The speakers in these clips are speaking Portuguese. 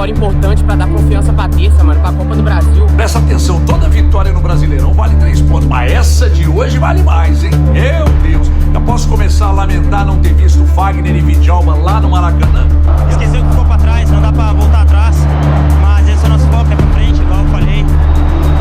vitória importante pra dar confiança pra terça, mano, pra Copa do Brasil. Presta atenção, toda vitória no Brasileirão vale 3 pontos, mas essa de hoje vale mais, hein? Meu Deus, já posso começar a lamentar não ter visto Fagner e Vidjalba lá no Maracanã. Esqueceu que ficou pra trás, não dá pra voltar atrás, mas esse é o nosso foco, é pra frente, igual eu falei.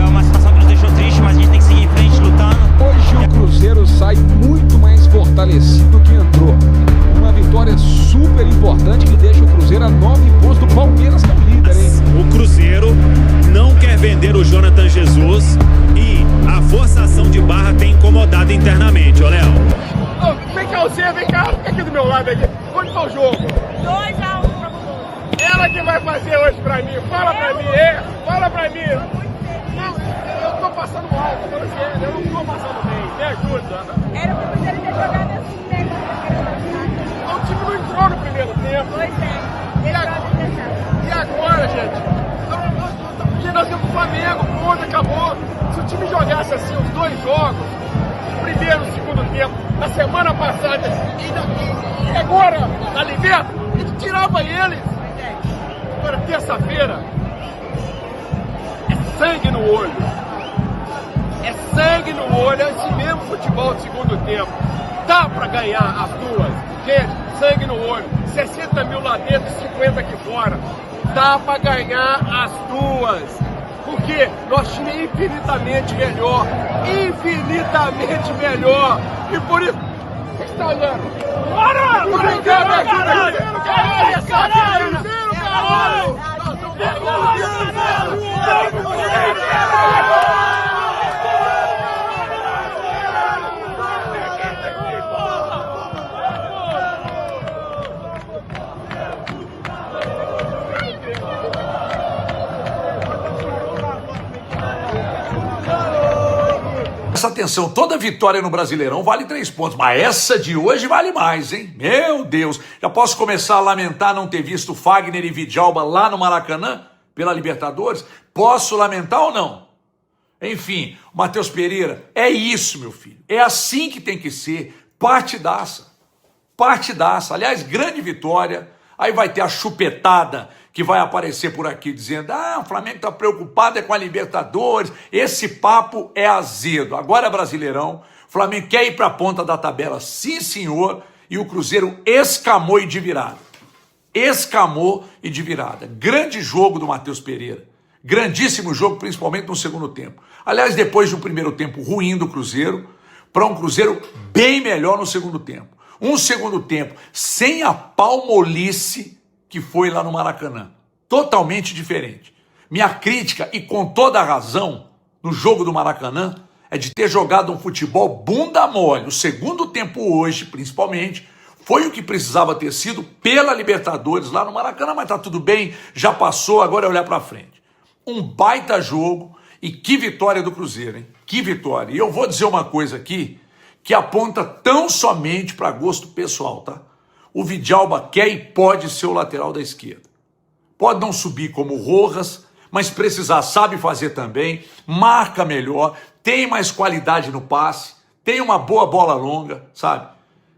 É uma situação que nos deixou triste, mas a gente tem que seguir em frente, lutando. Hoje o Cruzeiro sai muito mais fortalecido que entrou. Uma vitória super importante que deixa o Cruzeiro a 9 pontos do Palmeiras, que é o líder, hein? O Cruzeiro não quer vender o Jonathan Jesus e a forçação de barra tem incomodado internamente, ô Léo. Vem cá, você, vem cá, fica aqui do meu lado aqui. Onde tá o jogo? 2-1 pra você. Ela que vai fazer hoje pra mim. Fala pra mim, fala pra mim. Não, eu tô passando mal, tô falando sério, eu não tô passando bem. Me ajuda. Era pra você ter jogado assim, né? O time não entrou no primeiro tempo. Pois é. E agora, gente? Porque nós temos o Flamengo, pronto, acabou. Se o time jogasse assim os 2 jogos, primeiro e segundo tempo, na semana passada e agora na Liberta, a gente tirava eles. Agora, terça-feira, é sangue no olho. É sangue no olho, é esse mesmo futebol de segundo tempo. Dá pra ganhar as duas. Gente, sangue no olho. 60 mil lá dentro e 50 aqui fora. Dá pra ganhar as duas. Porque nosso time é infinitamente melhor. Infinitamente melhor. E por isso... O que você está olhando? Bora! Bora, caralho! Caralho! Caralho! Presta atenção, toda vitória no Brasileirão vale 3 pontos, mas essa de hoje vale mais, hein? Meu Deus, já posso começar a lamentar não ter visto Fagner e Vidjalba lá no Maracanã, pela Libertadores? Posso lamentar ou não? Enfim, Matheus Pereira, é isso, meu filho, é assim que tem que ser, partidaça, aliás, grande vitória, aí vai ter a chupetada que vai aparecer por aqui dizendo, o Flamengo está preocupado com a Libertadores, esse papo é azedo, agora é Brasileirão, o Flamengo quer ir para a ponta da tabela, sim senhor, e o Cruzeiro escamou e de virada, grande jogo do Matheus Pereira, grandíssimo jogo, principalmente no segundo tempo, aliás, depois de um primeiro tempo ruim do Cruzeiro, para um Cruzeiro bem melhor no segundo tempo, um segundo tempo sem a palmolice que foi lá no Maracanã, totalmente diferente. Minha crítica, e com toda a razão, no jogo do Maracanã, é de ter jogado um futebol bunda mole. O segundo tempo hoje, principalmente, foi o que precisava ter sido pela Libertadores lá no Maracanã, mas tá tudo bem, já passou, agora é olhar para frente. Um baita jogo e que vitória do Cruzeiro, hein? Que vitória. E eu vou dizer uma coisa aqui, que aponta tão somente para gosto pessoal, tá? O Vidjalba quer e pode ser o lateral da esquerda. Pode não subir como o Rojas, mas precisar sabe fazer também, marca melhor, tem mais qualidade no passe, tem uma boa bola longa, sabe?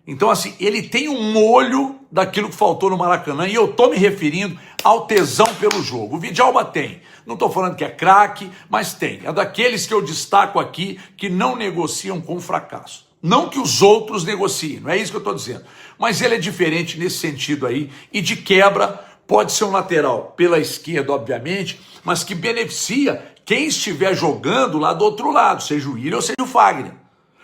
Então, assim, ele tem um molho daquilo que faltou no Maracanã, e eu tô me referindo ao tesão pelo jogo. O Vidjalba tem. Não tô falando que é craque, mas tem. É daqueles que eu destaco aqui que não negociam com fracasso. Não que os outros negociem, não é isso que eu estou dizendo. Mas ele é diferente nesse sentido aí, e de quebra pode ser um lateral pela esquerda, obviamente, mas que beneficia quem estiver jogando lá do outro lado, seja o Willian ou seja o Fagner.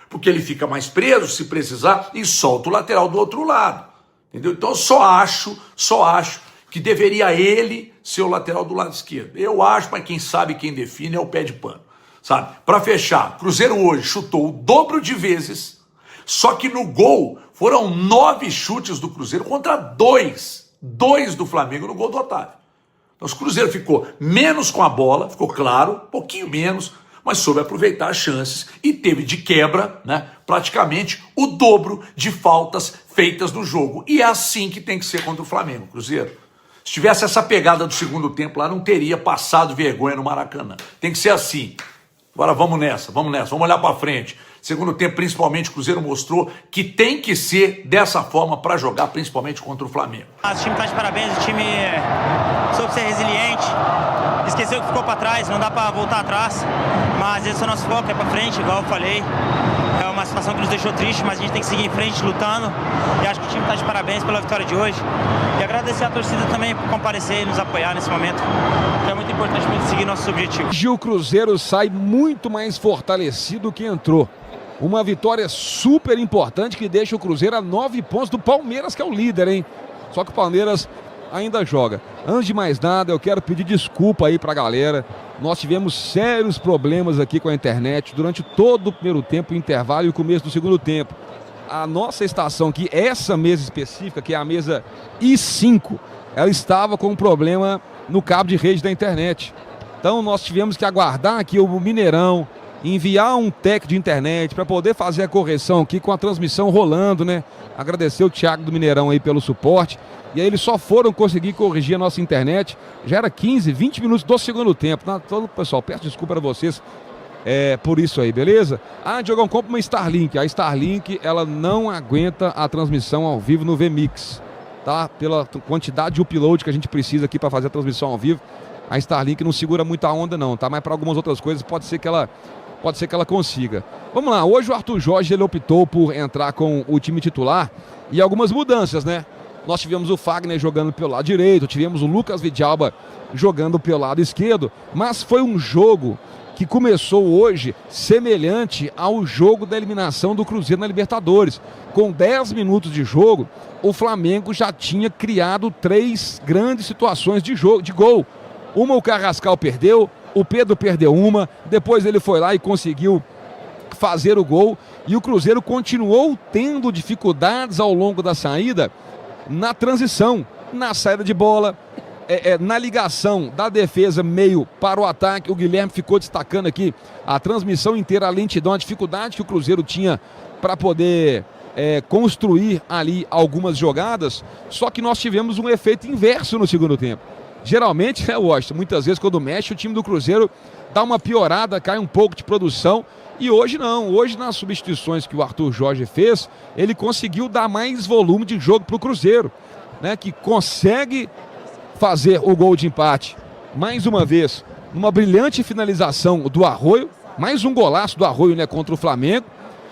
Porque ele fica mais preso, se precisar, e solta o lateral do outro lado. Entendeu? Então eu só acho que deveria ele ser o lateral do lado esquerdo. Eu acho, mas quem sabe, quem define é o pé de pano. Sabe? Para fechar, Cruzeiro hoje chutou o dobro de vezes, só que no gol foram 9 chutes do Cruzeiro contra 2 do Flamengo no gol do Otávio. Então o Cruzeiro ficou menos com a bola, ficou claro, um pouquinho menos, mas soube aproveitar as chances e teve de quebra, né, praticamente o dobro de faltas feitas no jogo. E é assim que tem que ser contra o Flamengo, Cruzeiro. Se tivesse essa pegada do segundo tempo lá, não teria passado vergonha no Maracanã. Tem que ser assim. Agora vamos nessa, vamos olhar para frente. Segundo tempo, principalmente, o Cruzeiro mostrou que tem que ser dessa forma para jogar, principalmente contra o Flamengo. O time está de parabéns, o time soube sempre ser resiliente. Esqueceu que ficou para trás, não dá para voltar atrás. Mas esse é o nosso foco, é para frente, igual eu falei. É uma situação que nos deixou triste, mas a gente tem que seguir em frente, lutando. E acho que o time está de parabéns pela vitória de hoje. E agradecer a torcida também por comparecer e nos apoiar nesse momento, que é muito importante para a gente seguir nossos objetivos. Hoje o Cruzeiro sai muito mais fortalecido que entrou. Uma vitória super importante que deixa o Cruzeiro a 9 pontos do Palmeiras, que é o líder, hein? Só que o Palmeiras ainda joga. Antes de mais nada, eu quero pedir desculpa aí pra galera. Nós tivemos sérios problemas aqui com a internet durante todo o primeiro tempo, intervalo e o começo do segundo tempo. A nossa estação aqui, essa mesa específica, que é a mesa I5, ela estava com um problema no cabo de rede da internet. Então nós tivemos que aguardar aqui o Mineirão, enviar um técnico de internet para poder fazer a correção aqui com a transmissão rolando, né? Agradecer o Thiago do Mineirão aí pelo suporte. E aí eles só foram conseguir corrigir a nossa internet. Já era 15, 20 minutos do segundo tempo. Então, pessoal, peço desculpa para vocês por isso aí, beleza? Ah, Diogão, compra uma Starlink. A Starlink, ela não aguenta a transmissão ao vivo no VMix, tá? Pela quantidade de upload que a gente precisa aqui para fazer a transmissão ao vivo, a Starlink não segura muita onda não, tá? Mas para algumas outras coisas pode ser que ela consiga. Vamos lá, hoje o Arthur Jorge ele optou por entrar com o time titular e algumas mudanças, né? Nós tivemos o Fagner jogando pelo lado direito, tivemos o Lucas Vidalba jogando pelo lado esquerdo, mas foi um jogo que começou hoje semelhante ao jogo da eliminação do Cruzeiro na Libertadores. Com 10 minutos de jogo, o Flamengo já tinha criado 3 grandes situações de gol. Uma o Carrascal perdeu, o Pedro perdeu uma, depois ele foi lá e conseguiu fazer o gol, e o Cruzeiro continuou tendo dificuldades ao longo da saída, na transição, na saída de bola, na ligação da defesa meio para o ataque. O Guilherme ficou destacando aqui a transmissão inteira, a lentidão, a dificuldade que o Cruzeiro tinha para poder construir ali algumas jogadas, só que nós tivemos um efeito inverso no segundo tempo. Geralmente, Washington, muitas vezes quando mexe o time do Cruzeiro dá uma piorada, cai um pouco de produção, e hoje não. Hoje nas substituições que o Arthur Jorge fez, ele conseguiu dar mais volume de jogo para o Cruzeiro, né, que consegue fazer o gol de empate mais uma vez, numa brilhante finalização do Arroio, mais um golaço do Arroio, né, contra o Flamengo,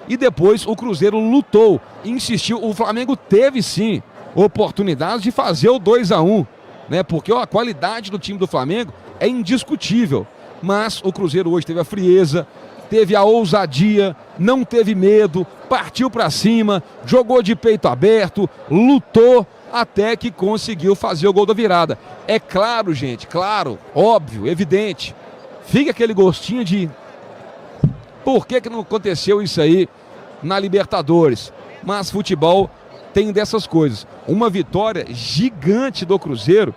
e depois o Cruzeiro lutou, insistiu. O Flamengo teve sim oportunidade de fazer o 2-1, né, porque a qualidade do time do Flamengo é indiscutível, mas o Cruzeiro hoje teve a frieza, teve a ousadia, não teve medo, partiu para cima, jogou de peito aberto, lutou até que conseguiu fazer o gol da virada. É claro, gente, claro, óbvio, evidente, fica aquele gostinho de por que não aconteceu isso aí na Libertadores, mas futebol tem dessas coisas. Uma vitória gigante do Cruzeiro,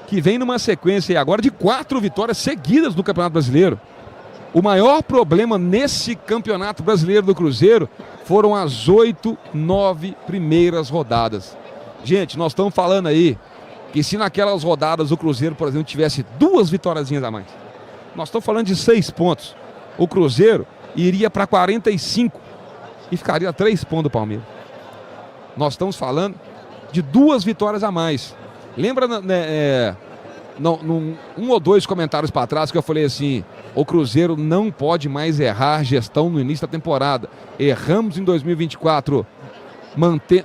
que vem numa sequência agora de 4 vitórias seguidas no Campeonato Brasileiro. O maior problema nesse Campeonato Brasileiro do Cruzeiro foram as 8, 9 primeiras rodadas. Gente, nós estamos falando aí que se naquelas rodadas o Cruzeiro, por exemplo, tivesse 2 vitóriazinhas a mais, nós estamos falando de 6 pontos. O Cruzeiro iria para 45 e ficaria a 3 pontos do Palmeiras. Nós estamos falando de 2 vitórias a mais. Lembra, né, um ou 2 comentários para trás que eu falei assim: o Cruzeiro não pode mais errar gestão no início da temporada. Erramos em 2024,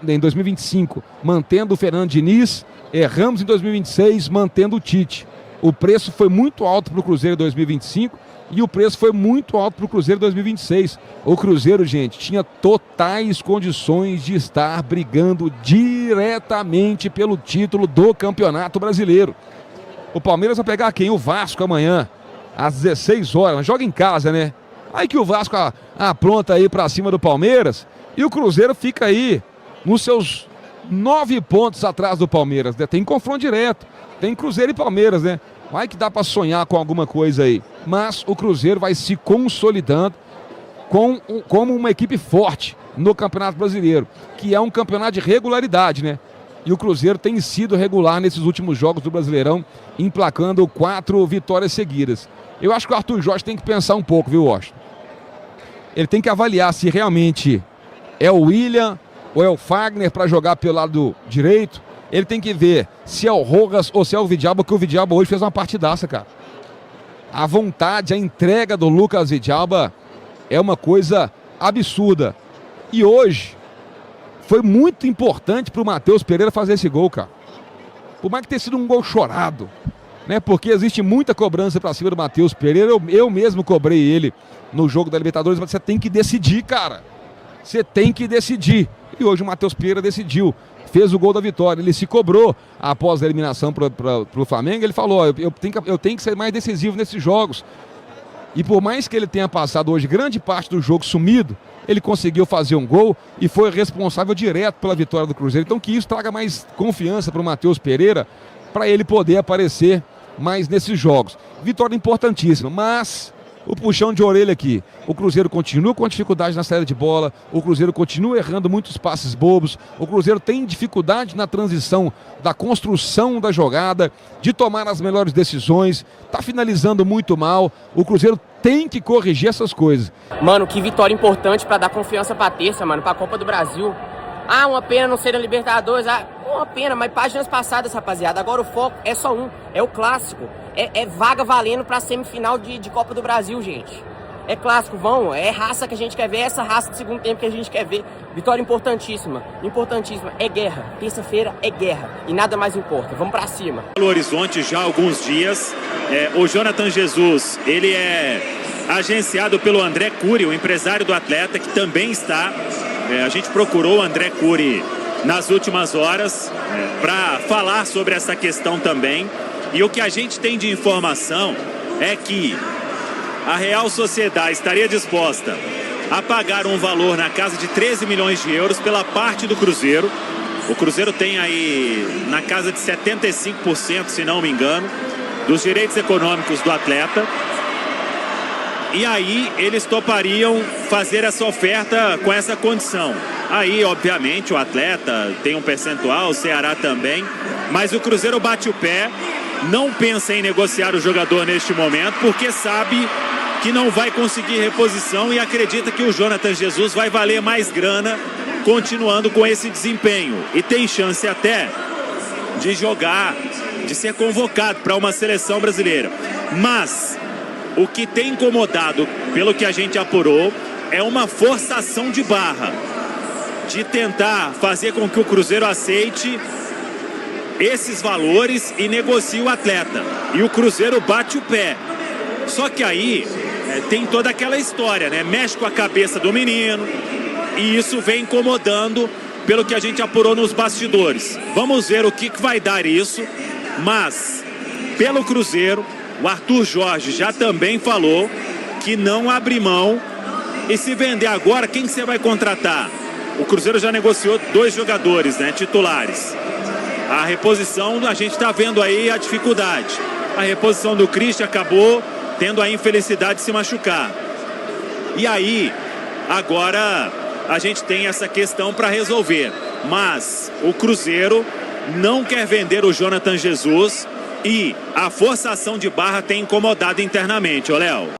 em 2025, mantendo o Fernando Diniz. Erramos em 2026, mantendo o Tite. O preço foi muito alto para o Cruzeiro em 2025 e o preço foi muito alto para o Cruzeiro em 2026. O Cruzeiro, gente, tinha totais condições de estar brigando diretamente pelo título do Campeonato Brasileiro. O Palmeiras vai pegar quem? O Vasco amanhã, às 16 horas. Mas joga em casa, né? Aí que o Vasco apronta aí pra cima do Palmeiras e o Cruzeiro fica aí nos seus 9 pontos atrás do Palmeiras, né? Tem confronto direto, tem Cruzeiro e Palmeiras, né? Vai que dá pra sonhar com alguma coisa aí. Mas o Cruzeiro vai se consolidando como uma equipe forte no Campeonato Brasileiro, que é um campeonato de regularidade, né? E o Cruzeiro tem sido regular nesses últimos jogos do Brasileirão, emplacando 4 vitórias seguidas. Eu acho que o Arthur Jorge tem que pensar um pouco, viu, Washington? Ele tem que avaliar se realmente é o William ou é o Fagner para jogar pelo lado direito, Ele tem que ver se é o Rojas ou se é o Vidalba, que o Vidalba hoje fez uma partidaça, cara. A vontade, a entrega do Lucas Vidalba é uma coisa absurda. E hoje foi muito importante para o Matheus Pereira fazer esse gol, cara. Por mais que tenha sido um gol chorado, né? Porque existe muita cobrança para cima do Matheus Pereira. Eu mesmo cobrei ele no jogo da Libertadores, mas você tem que decidir, cara. Você tem que decidir. E hoje o Matheus Pereira decidiu. Fez o gol da vitória. Ele se cobrou após a eliminação para o Flamengo. Ele falou, eu tenho que ser mais decisivo nesses jogos. E por mais que ele tenha passado hoje grande parte do jogo sumido, ele conseguiu fazer um gol e foi responsável direto pela vitória do Cruzeiro. Então que isso traga mais confiança para o Matheus Pereira, para ele poder aparecer mais nesses jogos. Vitória importantíssima, mas o puxão de orelha aqui. O Cruzeiro continua com dificuldade na saída de bola, o Cruzeiro continua errando muitos passes bobos, o Cruzeiro tem dificuldade na transição da construção da jogada, de tomar as melhores decisões, tá finalizando muito mal. O Cruzeiro tem que corrigir essas coisas. Mano, que vitória importante pra dar confiança pra terça, mano, pra Copa do Brasil. Ah, uma pena não ser a Libertadores. Ah, uma pena, mas páginas passadas, rapaziada. Agora o foco é só um, é o clássico. É vaga valendo pra semifinal de Copa do Brasil, gente. É clássico, vão, é raça que a gente quer ver, essa raça do segundo tempo que a gente quer ver. Vitória importantíssima, importantíssima. É guerra, terça-feira é guerra e nada mais importa, vamos pra cima. No Horizonte já há alguns dias, o Jonathan Jesus, ele é agenciado pelo André Curi, o empresário do atleta, que também está. A gente procurou o André Curi nas últimas horas para falar sobre essa questão também. E o que a gente tem de informação é que a Real Sociedade estaria disposta a pagar um valor na casa de 13 milhões de euros pela parte do Cruzeiro. O Cruzeiro tem aí na casa de 75%, se não me engano, dos direitos econômicos do atleta. E aí eles topariam fazer essa oferta com essa condição. Aí, obviamente, o atleta tem um percentual, o Ceará também, mas o Cruzeiro bate o pé, não pensa em negociar o jogador neste momento, porque sabe que não vai conseguir reposição e acredita que o Jonathan Jesus vai valer mais grana continuando com esse desempenho. E tem chance até de jogar, de ser convocado para uma seleção brasileira. Mas o que tem incomodado, pelo que a gente apurou, é uma forçação de barra, de tentar fazer com que o Cruzeiro aceite esses valores e negocie o atleta. E o Cruzeiro bate o pé. Só que aí tem toda aquela história, né? Mexe com a cabeça do menino e isso vem incomodando, pelo que a gente apurou nos bastidores. Vamos ver o que vai dar isso, mas pelo Cruzeiro, o Arthur Jorge já também falou que não abre mão. E se vender agora, quem você vai contratar? O Cruzeiro já negociou 2 jogadores, né, titulares. A reposição, a gente está vendo aí a dificuldade. A reposição do Christian acabou tendo a infelicidade de se machucar. E aí, agora a gente tem essa questão para resolver. Mas o Cruzeiro não quer vender o Jonathan Jesus e a forçação de barra tem incomodado internamente, ô Léo.